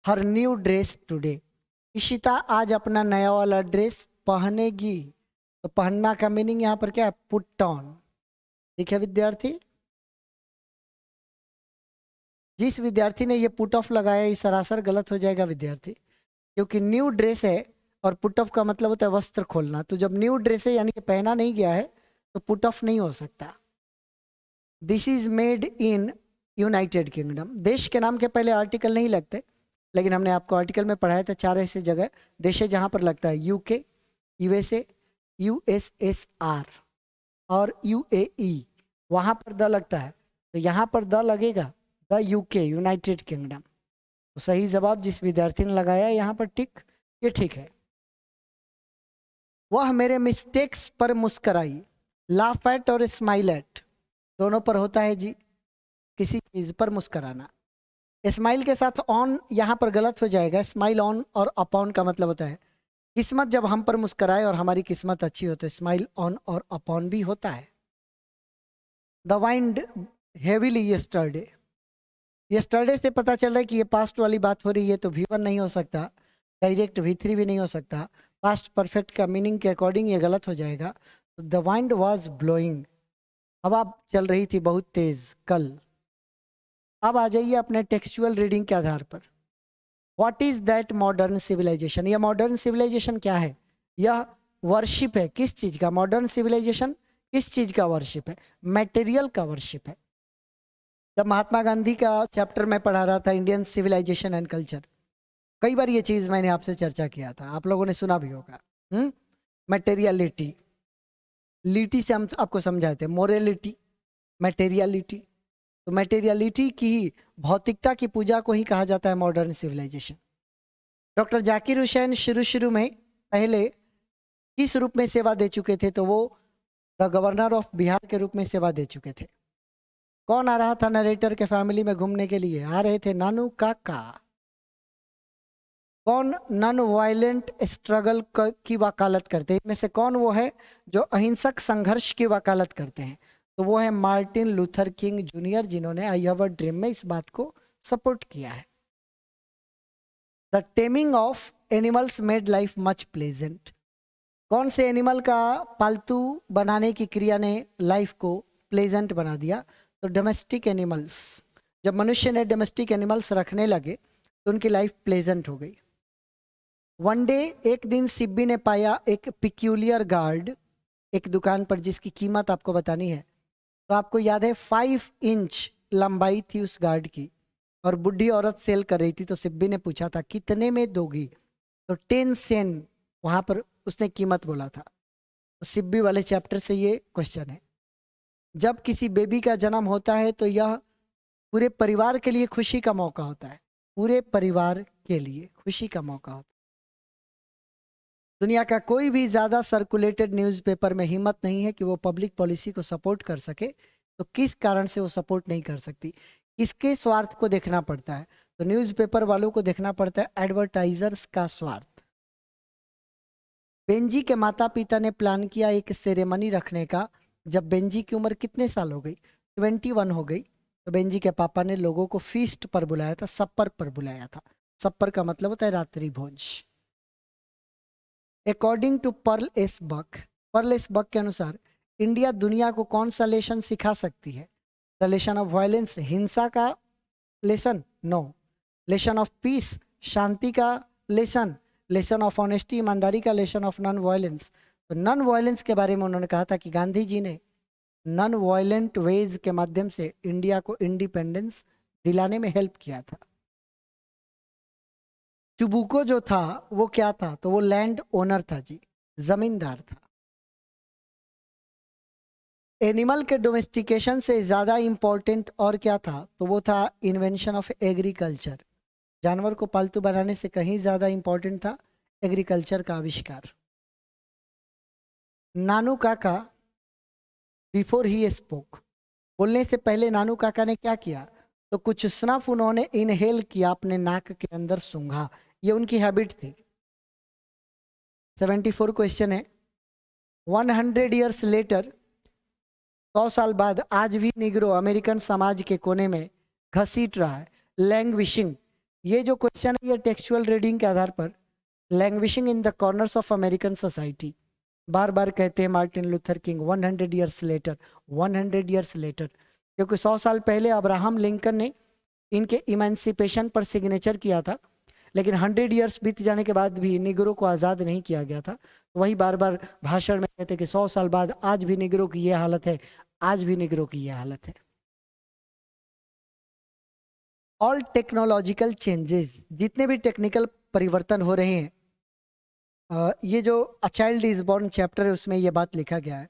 her new dress today, Ishita आज अपना नया वाला ड्रेस पहनेगी। तो पहनना का मीनिंग यहाँ पर क्या है? Put on. ठीक है विद्यार्थी, जिस विद्यार्थी ने ये पुट ऑफ लगाया ये सरासर गलत हो जाएगा विद्यार्थी, क्योंकि न्यू ड्रेस है और पुट ऑफ का मतलब होता है वस्त्र खोलना। तो जब न्यू ड्रेस है यानी कि पहना नहीं गया है तो पुट ऑफ नहीं हो सकता। This is made in United kingdom, देश के नाम के पहले आर्टिकल नहीं लगते, लेकिन हमने आपको आर्टिकल में पढ़ाया था 4 ऐसे जगह देश है जहां पर लगता है, यूके, यूएसए, यूएसएसआर और यूएई, वहां पर द लगता है। तो यहाँ पर द लगेगा, द यूके, यूनाइटेड किंगडम। तो सही जवाब जिस विद्यार्थी ने लगाया यहाँ पर टिक, ये ठीक है। वह मेरे मिस्टेक्स पर मुस्कराई, लाफ एट और स्माइल एट दोनों पर होता है जी, किसी चीज पर मुस्कराना। स्माइल के साथ ऑन यहाँ पर गलत हो जाएगा, स्माइल ऑन और अपॉन का मतलब होता है किस्मत, जब हम पर मुस्कराए और हमारी किस्मत अच्छी हो तो स्माइल ऑन और अपॉन भी होता है। The wind heavily yesterday, yesterday से पता चल रहा है कि ये पास्ट वाली बात हो रही है, तो V1 नहीं हो सकता, डायरेक्ट V3 भी नहीं हो सकता, पास्ट परफेक्ट का मीनिंग के अकॉर्डिंग ये गलत हो जाएगा। तो द वाइंड वॉज ब्लोइंग, हवा चल रही थी बहुत तेज कल। अब आ जाइए अपने टेक्सचुअल रीडिंग के आधार पर। What is that modern civilisation, यह मॉडर्न सिविलाइजेशन क्या है? यह वर्शिप है, किस चीज का? मॉडर्न सिविलाइजेशन किस चीज का वर्शिप है? मटेरियल का वर्शिप है। जब महात्मा गांधी का चैप्टर में पढ़ा रहा था, इंडियन सिविलाइजेशन एंड कल्चर, कई बार ये चीज मैंने आपसे चर्चा किया था, आप लोगों ने सुना भी होगा। मटेरियलिटी, लिटी से हम आपको समझाए थे, मोरलिटी, मटेरियलिटी। तो मटेरियलिटी की, भौतिकता की पूजा को ही कहा जाता है modern civilisation. Doctor Zakir Hussain शुरू शुरू में पहले किस रूप में सेवा दे चुके थे? तो वो द गवर्नर ऑफ बिहार के रूप में सेवा दे चुके थे। कौन आ रहा था नरेटर के फैमिली में घूमने के लिए? आ रहे थे नानू काका। कौन नॉन वायलेंट स्ट्रगल की वकालत करते हैं? इनमें से कौन वो है जो अहिंसक संघर्ष की वकालत करते हैं? तो वो है मार्टिन लूथर किंग जूनियर, जिन्होंने आई हैव अ ड्रीम में इस बात को सपोर्ट किया है। The taming of animals made life much pleasant, कौन से एनिमल का पालतू बनाने की क्रिया ने लाइफ को प्लेजेंट बना दिया? तो डोमेस्टिक एनिमल्स। जब मनुष्य ने डोमेस्टिक एनिमल्स रखने लगे तो उनकी लाइफ प्लेजेंट हो गई। वन डे, एक दिन सिब्बी ने पाया एक पिक्यूलियर गार्ड एक दुकान पर, जिसकी कीमत आपको बतानी है। तो आपको याद है 5 इंच लंबाई थी उस गार्ड की, और बुढ़ी औरत सेल कर रही थी। तो सिब्बी ने पूछा था कितने में दोगी? तो 10 सेन वहां पर उसने कीमत बोला था। तो सिब्बी वाले चैप्टर से ये क्वेश्चन है। जब किसी बेबी का जन्म होता है तो यह पूरे परिवार के लिए खुशी का मौका होता है, पूरे परिवार के लिए खुशी का मौका होता है। दुनिया का कोई भी ज्यादा सर्कुलेटेड न्यूज़पेपर में हिम्मत नहीं है कि वो पब्लिक पॉलिसी को सपोर्ट कर सके। तो किस कारण से वो सपोर्ट नहीं कर सकती? किसके स्वार्थ को देखना पड़ता है? तो न्यूज़पेपर वालों को देखना पड़ता है एडवर्टाइजर्स का स्वार्थ। बेंजी के माता पिता ने प्लान किया एक सेरेमनी रखने का। जब बेंजी की उम्र कितने साल हो गई? 21 हो गई। तो बेंजी के पापा ने लोगों को फीस्ट पर बुलाया था, सप्पर पर बुलाया था। सप्पर का मतलब होता है रात्रि भोज। According to Pearl S Buck, Pearl S Buck के अनुसार इंडिया दुनिया को कौन सा लेसन सिखा सकती है? द लेसन ऑफ वायलेंस, हिंसा का lesson? No. Lesson of peace, शांति का लेसन? लेसन ऑफ ऑनेस्टी, ईमानदारी का लेसन ऑफ नॉन वायलेंस? तो नॉन वायलेंस के बारे में उन्होंने कहा था कि गांधी जी ने नॉन वायलेंट वेज के माध्यम से इंडिया को इंडिपेंडेंस दिलाने में हेल्प किया था। चुबुको जो था वो क्या था? तो वो लैंड ओनर था जी, जमींदार था। एनिमल के डोमेस्टिकेशन से ज्यादा इंपॉर्टेंट और क्या था? तो वो था इन्वेंशन ऑफ एग्रीकल्चर। जानवर को पालतू बनाने से कहीं ज्यादा इंपॉर्टेंट था एग्रीकल्चर का आविष्कार। नानू काका बिफोर ही स्पोक, बोलने से पहले नानू काका ने क्या किया? तो कुछ स्नफ उन्होंने इनहेल किया, अपने नाक के अंदर सूंघा। ये उनकी हैबिट थी। 74 क्वेश्चन है। 100 ईयर्स लेटर, 100 साल बाद आज भी निग्रो अमेरिकन समाज के कोने में घसीट रहा है। लैंग्विशिंग, ये जो क्वेश्चन है ये टेक्सचुअल रीडिंग के आधार पर, languishing in the corners of American society, बार बार कहते हैं Martin Luther King 100 years later, 100 years later. क्योंकि 100 साल पहले अब्राहम लिंकन ने इनके इमेंसिपेशन पर सिग्नेचर किया था, लेकिन 100 ईयर्स बीत जाने के बाद भी निगरों को आज़ाद नहीं किया गया था। तो वही बार बार भाषण में कहते कि 100 साल बाद आज भी निगरों की ये हालत है, आज भी निगरों की ये हालत है। ऑल टेक्नोलॉजिकल चेंजेस, जितने भी टेक्निकल परिवर्तन हो रहे हैं, ये जो a child is born chapter है उसमें ये बात लिखा गया है।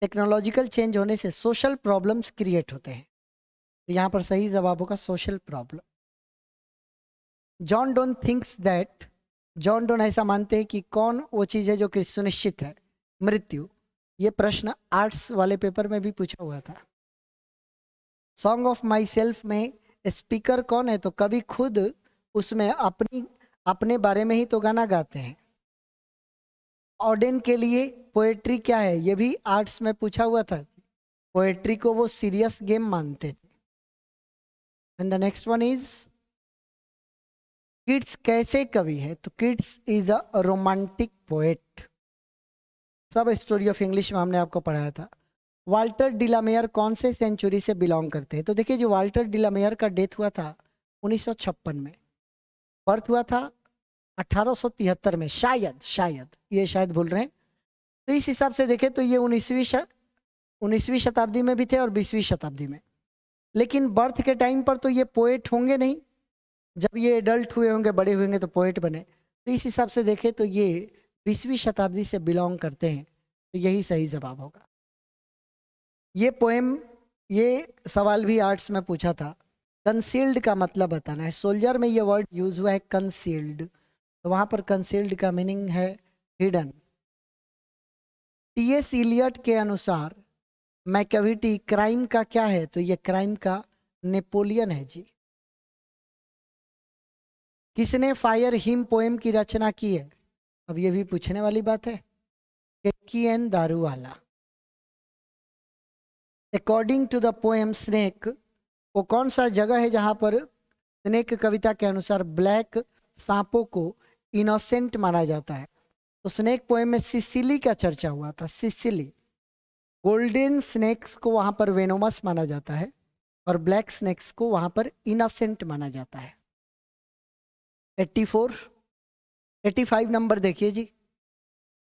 टेक्नोलॉजिकल चेंज होने से सोशल प्रॉब्लम्स क्रिएट होते हैं। तो यहाँ पर सही जवाब होगा social problem. John Donne thinks that, John Donne ऐसा मानते हैं कि कौन वो चीज़ है जो कि सुनिश्चित है? मृत्यु। ये प्रश्न आर्ट्स वाले पेपर में भी पूछा हुआ था। सॉन्ग ऑफ माई सेल्फ में स्पीकर कौन है? तो कवि खुद उसमें अपने बारे में ही तो गाना गाते हैं। ऑडेन के लिए पोएट्री क्या है? ये भी आर्ट्स में पूछा हुआ था। पोएट्री को वो सीरियस गेम मानते थे। And the next one is, Keats कैसे कवि है? तो Keats is a romantic poet. सब स्टोरी ऑफ इंग्लिश में हमने आपको पढ़ाया था। वाल्टर डिलामेयर कौन से सेंचुरी से बिलोंग करते हैं? तो देखिए, जो वाल्टर डिलामेयर का डेथ हुआ था 1956 में, बर्थ हुआ था 1873 में, शायद ये शायद भूल रहे हैं। तो इस हिसाब से देखें तो ये 19वीं शताब्दी में भी थे और 20वीं शताब्दी में। लेकिन बर्थ के टाइम पर तो ये पोएट होंगे नहीं, जब ये एडल्ट हुए होंगे, बड़े हुए होंगे तो पोएट बने। तो इस हिसाब से देखें तो ये 20वीं शताब्दी से बिलोंग करते हैं, तो यही सही जवाब होगा। ये पोएम, ये सवाल भी आर्ट्स में पूछा था। कंसील्ड का मतलब बताना है। सोल्जर में ये वर्ड यूज हुआ है कंसील्ड, तो वहां पर कंसील्ड का मीनिंग है हिडन। टीएस इलियट के अनुसार मैकेविटी क्राइम का क्या है? तो ये क्राइम का नेपोलियन है जी। किसने फायर हिम पोएम की रचना की है? अब ये भी पूछने वाली बात है। Keki N Daruwalla. According to the poem snake, वो कौन सा जगह है जहां पर स्नेक कविता के अनुसार ब्लैक सांपों को इनोसेंट माना जाता है? तो स्नेक पोएम में सिसिली का चर्चा हुआ था, सिसिली। गोल्डन स्नेक्स को वहां पर वेनोमस माना जाता है और ब्लैक स्नेक्स को वहां पर इनोसेंट माना जाता है। 85 नंबर देखिए जी।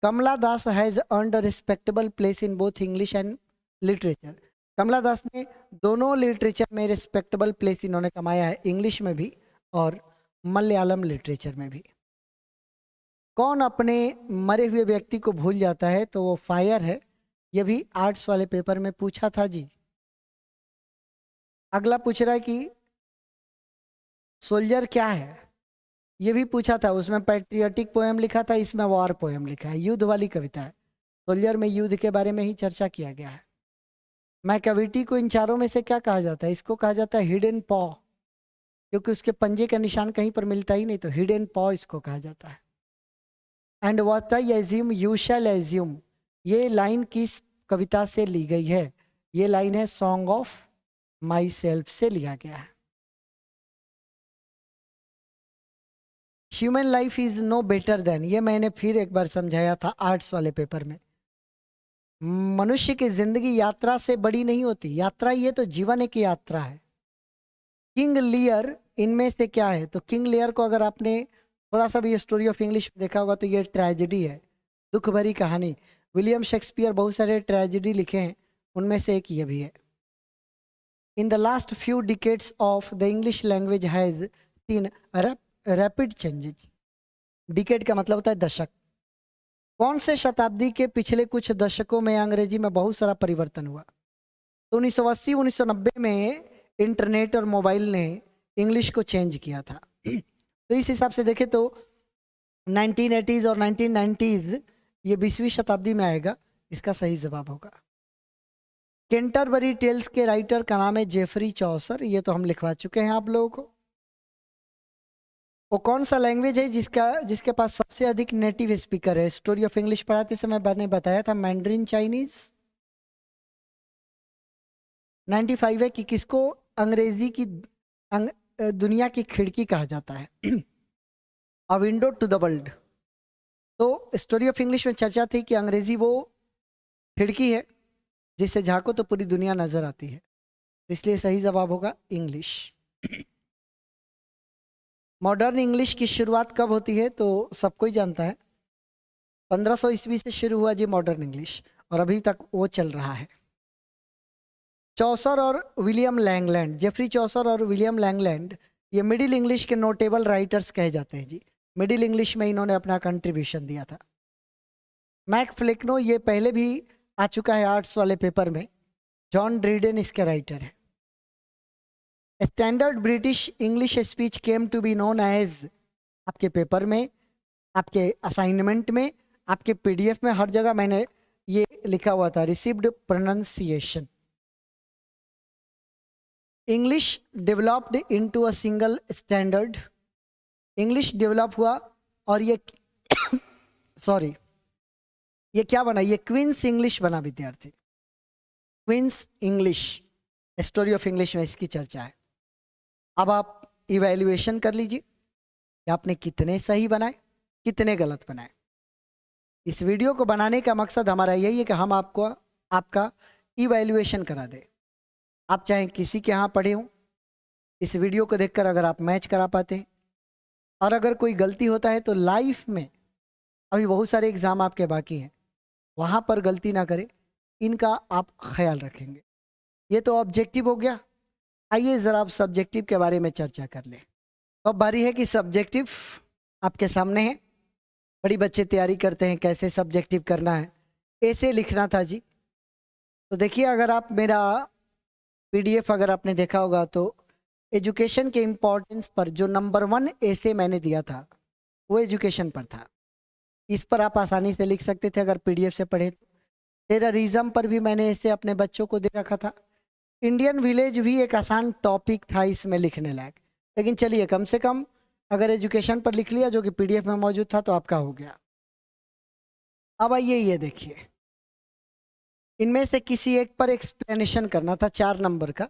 Kamala Das has earned a respectable place in both English and literature. Kamala Das ने दोनों लिटरेचर में रिस्पेक्टेबल प्लेस इन्होंने कमाया है, इंग्लिश में भी और मलयालम लिटरेचर में भी। कौन अपने मरे हुए व्यक्ति को भूल जाता है? तो वो फायर है। ये भी आर्ट्स वाले पेपर में पूछा था जी। अगला पूछ रहा है कि सोल्जर क्या है? ये भी पूछा था, उसमें पैट्रियोटिक पोएम लिखा था, इसमें वॉर पोएम लिखा है, युद्ध वाली कविता है। सोल्जर में युद्ध के बारे में ही चर्चा किया गया है। मैकेविटी को इन चारों में से क्या कहा जाता है? इसको कहा जाता है हिडन पॉ, क्योंकि उसके पंजे का निशान कहीं पर मिलता ही नहीं, तो हिडन पॉ इसको कहा जाता है। And what I assume you shall assume, ये लाइन किस कविता से ली गई है? ये लाइन है सॉन्ग ऑफ माई सेल्फ से लिया गया है। Human life is no better than, ये मैंने फिर एक बार समझाया था आर्ट्स वाले पेपर में। मनुष्य की जिंदगी यात्रा से बड़ी नहीं होती, यात्रा ये तो जीवन एक यात्रा है। किंग लियर इनमें से क्या है? तो किंग लियर को अगर आपने थोड़ा सा भी स्टोरी ऑफ इंग्लिश देखा होगा तो ये ट्रेजेडी है, दुख भरी कहानी। विलियम शेक्सपियर बहुत सारे ट्रेजेडी लिखे हैं, उनमें से एक ये भी है। In the last few decades of the English language has seen rapid changes. Decade का मतलब होता है दशक। कौन से शताब्दी के पिछले कुछ दशकों में अंग्रेजी में बहुत सारा परिवर्तन हुआ? तो 1980 1990 में इंटरनेट और मोबाइल ने इंग्लिश को चेंज किया था। तो इस हिसाब से देखें तो 1980s और 1990s ये 20वीं शताब्दी में आएगा, इसका सही जवाब होगा। कैंटरबरी टेल्स के राइटर का नाम है जेफरी चौसर, ये तो हम लिखवा चुके हैं आप लोगों को। वो कौन सा लैंग्वेज है जिसके पास सबसे अधिक नेटिव स्पीकर है? स्टोरी ऑफ इंग्लिश पढ़ाते समय मैंने बताया था मैंड्रिन चाइनीज। 95 है कि किसको अंग्रेजी की दुनिया की खिड़की कहा जाता है? A window to the world. तो स्टोरी ऑफ इंग्लिश में चर्चा थी कि अंग्रेजी वो खिड़की है जिससे झांको तो पूरी दुनिया नजर आती है, इसलिए सही जवाब होगा इंग्लिश। मॉडर्न इंग्लिश की शुरुआत कब होती है? तो सबको ही जानता है, 1500 ईस्वी से शुरू हुआ जी मॉडर्न इंग्लिश, और अभी तक वो चल रहा है। चौसर और विलियम लैंगलैंड, जेफरी चौसर और विलियम लैंगलैंड, ये मिडिल इंग्लिश के नोटेबल राइटर्स कहे जाते हैं जी। मिडिल इंग्लिश में इन्होंने अपना कंट्रीब्यूशन दिया था। मैक फ्लिकनो, ये पहले भी आ चुका है आर्ट्स वाले पेपर में, जॉन ड्रीडन इसके राइटर है। Standard British English speech came to be known as, आपके पेपर में, आपके असाइनमेंट में, आपके पीडीएफ में, हर जगह मैंने ये लिखा हुआ था, received pronunciation. English developed into a single standard, English develop हुआ और ये सॉरी ये क्या बना? ये क्वींस इंग्लिश बना विद्यार्थी, Queen's English. Story of English में इसकी चर्चा है। अब आप इवैल्यूएशन कर लीजिए। कि आपने कितने सही बनाए, कितने गलत बनाए। इस वीडियो को बनाने का मकसद हमारा यही है कि हम आपको आपका इवैल्यूएशन करा दें। आप चाहे किसी के यहाँ पढ़े हों, इस वीडियो को देखकर अगर आप मैच करा पाते हैं, और अगर कोई गलती होता है तो लाइफ में अभी बहुत सारे एग्ज़ाम आपके बाकी हैं, वहाँ पर गलती ना करें, इनका आप ख्याल रखेंगे। ये तो ऑब्जेक्टिव हो गया। आइए ज़रा आप सब्जेक्टिव के बारे में चर्चा कर लें। तो अब बारी है कि सब्जेक्टिव आपके सामने है। बड़ी बच्चे तैयारी करते हैं कैसे सब्जेक्टिव करना है, ऐसे लिखना था जी। तो देखिए, अगर आप मेरा पीडीएफ अगर आपने देखा होगा तो एजुकेशन के इम्पोर्टेंस पर जो नंबर 1 ऐसे मैंने दिया था वो एजुकेशन पर था। इस पर आप आसानी से लिख सकते थे अगर पीडीएफ से पढ़े। टेररिज्म पर भी मैंने ऐसे अपने बच्चों को दे रखा था। इंडियन विलेज भी एक आसान टॉपिक था इसमें लिखने लायक, लेकिन चलिए कम से कम अगर एजुकेशन पर लिख लिया जो कि पीडीएफ में मौजूद था तो आपका हो गया। अब आइए ये देखिए, इनमें से किसी एक पर एक्सप्लेनेशन करना था 4 नंबर का।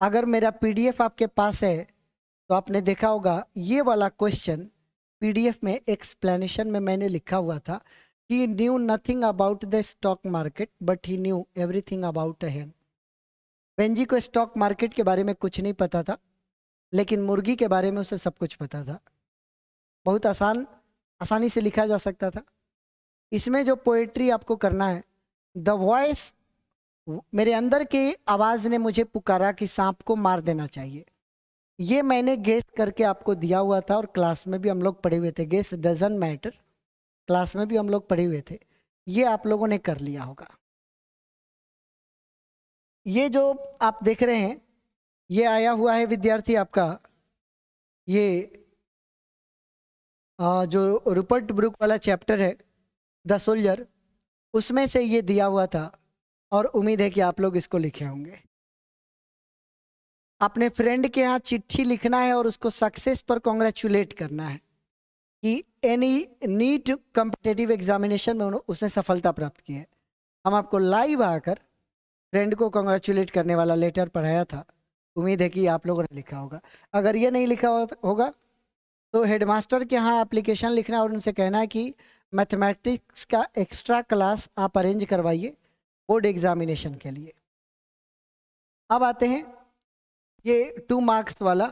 अगर मेरा पीडीएफ आपके पास है तो आपने देखा होगा ये वाला क्वेश्चन पीडीएफ में एक्सप्लेनेशन में मैंने लिखा हुआ था कि knew nothing about the stock market but he new everything about a hen। Benji को स्टॉक मार्केट के बारे में कुछ नहीं पता था, लेकिन मुर्गी के बारे में उसे सब कुछ पता था। बहुत आसानी से लिखा जा सकता था। इसमें जो पोएट्री आपको करना है, द वॉइस, मेरे अंदर के आवाज़ ने मुझे पुकारा कि सांप को मार देना चाहिए, ये मैंने गेस करके आपको दिया हुआ था और क्लास में भी हम लोग पढ़े हुए थे। गेस डजंट मैटर, क्लास में भी हम लोग पढ़े हुए थे। ये आप लोगों ने कर लिया होगा। ये जो आप देख रहे हैं ये आया हुआ है विद्यार्थी आपका, ये जो रूपर्ट ब्रूक वाला चैप्टर है द सोल्जर, उसमें से ये दिया हुआ था और उम्मीद है कि आप लोग इसको लिखे होंगे। अपने फ्रेंड के यहाँ चिट्ठी लिखना है और उसको सक्सेस पर कॉन्ग्रेचुलेट करना है कि एनी नीट कॉम्पिटिटिव एग्जामिनेशन में उसने सफलता प्राप्त की है। हम आपको लाइव आकर फ्रेंड को कॉन्ग्रेचुलेट करने वाला लेटर पढ़ाया था। उम्मीद है कि आप लोगों ने लिखा होगा। अगर ये नहीं लिखा होगा तो हेडमास्टर के यहाँ एप्लीकेशन लिखना है और उनसे कहना है कि मैथमेटिक्स का एक्स्ट्रा क्लास आप अरेंज करवाइए बोर्ड एग्जामिनेशन के लिए। अब आते हैं ये 2 मार्क्स वाला,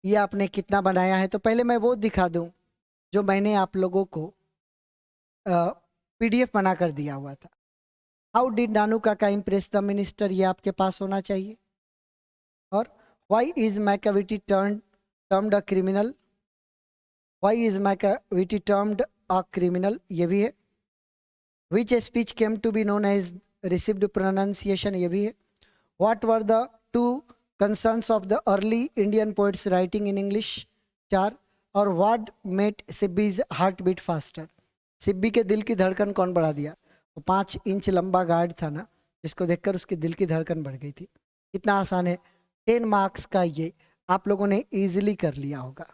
ये आपने कितना बनाया है। तो पहले मैं वो दिखा दूं जो मैंने आप लोगों को पीडीएफ बना कर दिया हुआ था। हाउ डिड नानू काका इम्प्रेस द मिनिस्टर, ये आपके पास होना चाहिए। और why is Macavity termed a criminal, why is Macavity termed a criminal, ये भी है। Which speech came to be known as received pronunciation, ये भी है। What were the 2 concerns of the early Indian poets writing in English, 4। और what made Sibbi's heart beat faster, Sibbi के दिल की धड़कन कौन बढ़ा दिया। वो 5 इंच लंबा गार्ड था ना, जिसको देखकर उसके दिल की धड़कन बढ़ गई थी। कितना आसान है। 10 मार्क्स का ये आप लोगों ने इजीली कर लिया होगा।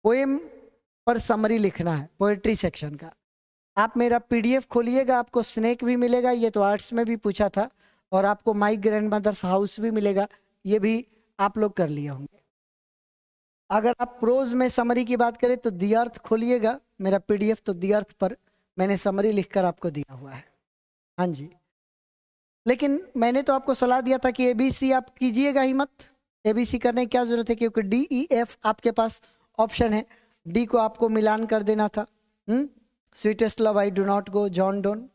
पोएम पर समरी लिखना है पोएट्री सेक्शन का। आप मेरा पीडीएफ खोलिएगा, आपको स्नेक भी मिलेगा, ये तो आर्ट्स में भी पूछा था, और आपको माई ग्रैंड मदर्स हाउस भी मिलेगा, ये भी आप लोग कर लिए होंगे। अगर आप प्रोज में समरी की बात करें तो दी अर्थ खोलिएगा मेरा पीडीएफ, तो दी अर्थ पर मैंने समरी लिखकर आपको दिया हुआ है। हाँ जी, लेकिन मैंने तो आपको सलाह दिया था कि एबीसी आप कीजिएगा ही मत। एबीसी करने की क्या जरूरत है, क्योंकि डी ई एफ आपके पास ऑप्शन है। डी को आपको मिलान कर देना था। Sweetest love I do not go, John Donne.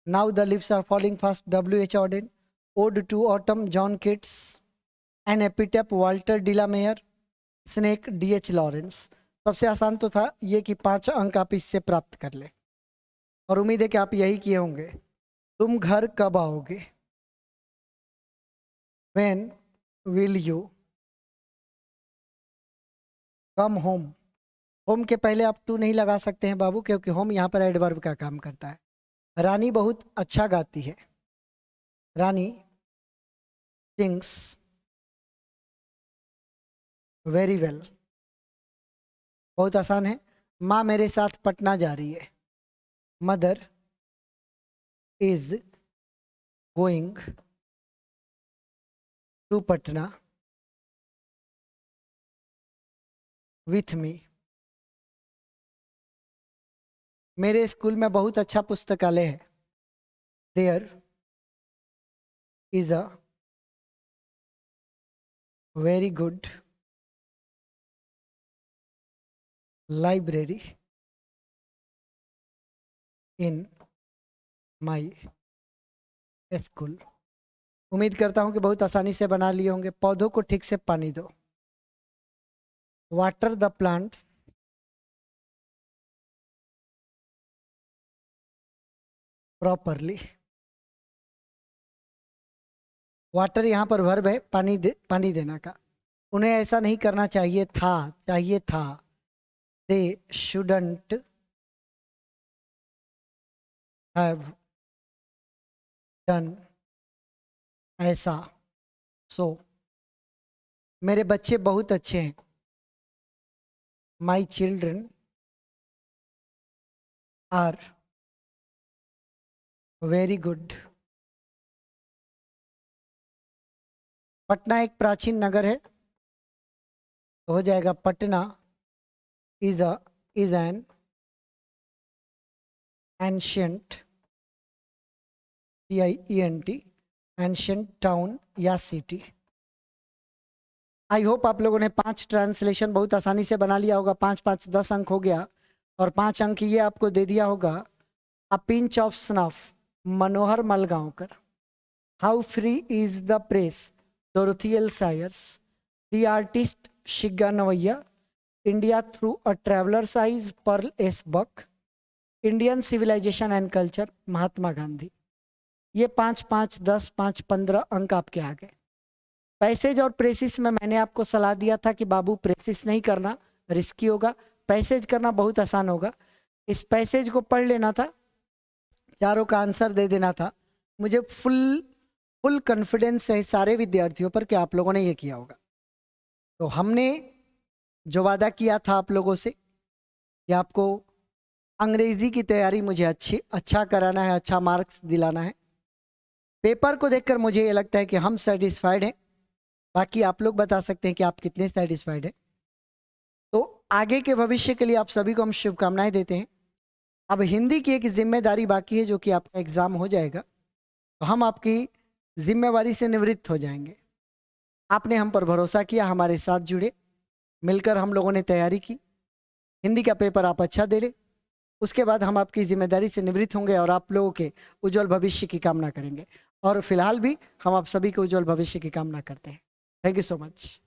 Now the leaves are falling fast, W.H. Auden. Ode to autumn, John Keats. An epitaph, Walter de la Mare. Snake, D.H. Lawrence. सबसे आसान तो था ये कि 5 अंक आप इससे प्राप्त कर ले, और उम्मीद है कि आप यही किए होंगे। तुम घर कब आओगे, When will you come home। Home के पहले आप टू नहीं लगा सकते हैं बाबू, क्योंकि होम यहाँ पर एडवर्ब का काम करता है। रानी बहुत अच्छा गाती है, रानी सिंग्स वेरी वेल। बहुत आसान है। माँ मेरे साथ पटना जा रही है, mother is going to Patna with me. मेरे स्कूल में बहुत अच्छा पुस्तकालय है। There is a very good library in my school. उम्मीद करता हूं कि बहुत आसानी से बना लिए होंगे। पौधों को ठीक से पानी दो। Water the plants properly. Water यहाँ पर वर्ब है, पानी देना का। उन्हें ऐसा नहीं करना चाहिए था। दे शुडंट हैव डन ऐसा। सो मेरे बच्चे बहुत अच्छे हैं। My children are very good. Patna एक प्राचीन नगर है, तो हो जाएगा Patna is an ancient TIENT ancient town या सिटी। आई होप आप लोगों ने 5 ट्रांसलेशन बहुत आसानी से बना लिया होगा। 5 5 10 अंक हो गया, और 5 अंक ये आपको दे दिया होगा। A pinch of snuff Manohar Malgonkar. How free is the press Dorothy L Sayers. The artist Shiga Naoya. India through a traveller's eyes Pearl S Buck. Indian civilisation and culture Mahatma Gandhi. ये 5 5 10 5 15 अंक आपके आ गए। पैसेज और प्रेसिस में मैंने आपको सलाह दिया था कि बाबू प्रेसिस नहीं करना, रिस्की होगा। पैसेज करना बहुत आसान होगा। इस पैसेज को पढ़ लेना था, चारों का आंसर दे देना था। मुझे फुल कॉन्फिडेंस है सारे विद्यार्थियों पर कि आप लोगों ने ये किया होगा। तो हमने जो वादा किया था आप लोगों से कि आपको अंग्रेजी की तैयारी मुझे अच्छा कराना है, अच्छा मार्क्स दिलाना है। पेपर को देखकर मुझे ये लगता है कि हम सेटिस्फाइड हैं। बाकी आप लोग बता सकते हैं कि आप कितने सेटिस्फाइड हैं। तो आगे के भविष्य के लिए आप सभी को हम शुभकामनाएं देते हैं। अब हिंदी की एक जिम्मेदारी बाकी है, जो कि आपका एग्जाम हो जाएगा, तो हम आपकी जिम्मेवारी से निवृत्त हो जाएंगे। आपने हम पर भरोसा किया, हमारे साथ जुड़े, मिलकर हम लोगों ने तैयारी की। हिंदी का पेपर आप अच्छा दे ले, उसके बाद हम आपकी जिम्मेदारी से निवृत्त होंगे और आप लोगों के उज्जवल भविष्य की कामना करेंगे। और फिलहाल भी हम आप सभी के उज्जवल भविष्य की कामना करते हैं। Thank you so much.